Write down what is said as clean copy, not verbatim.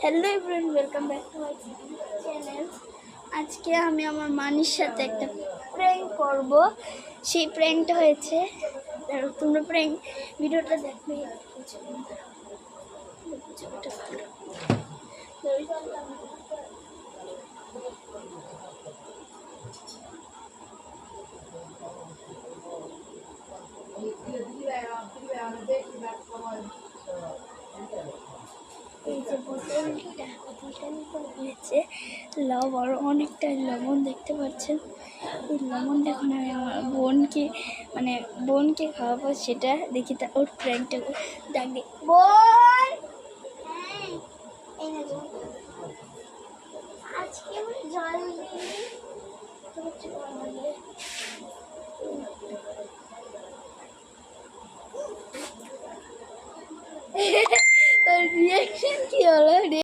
Hello everyone, welcome back to my channel. আজকে আমি আমার মানির সাথে একটা প্র্যাঙ্ক করব। সেই প্র্যাঙ্কটা হয়েছে, তোমরা প্র্যাঙ্ক ভিডিওটা দেখবে। এই যে বোতলটা হয়েছে লবণ, অনেকটা লবণ দেখতে পাচ্ছেন। এই লবণ দেখুন, আমি আমার বোনকে খাওয়াবো, সেটা দেখি। তা ওর প্র্যাঙ্কটা ডাকি, বোন আজকে জল রিয়াকশন কি হলো?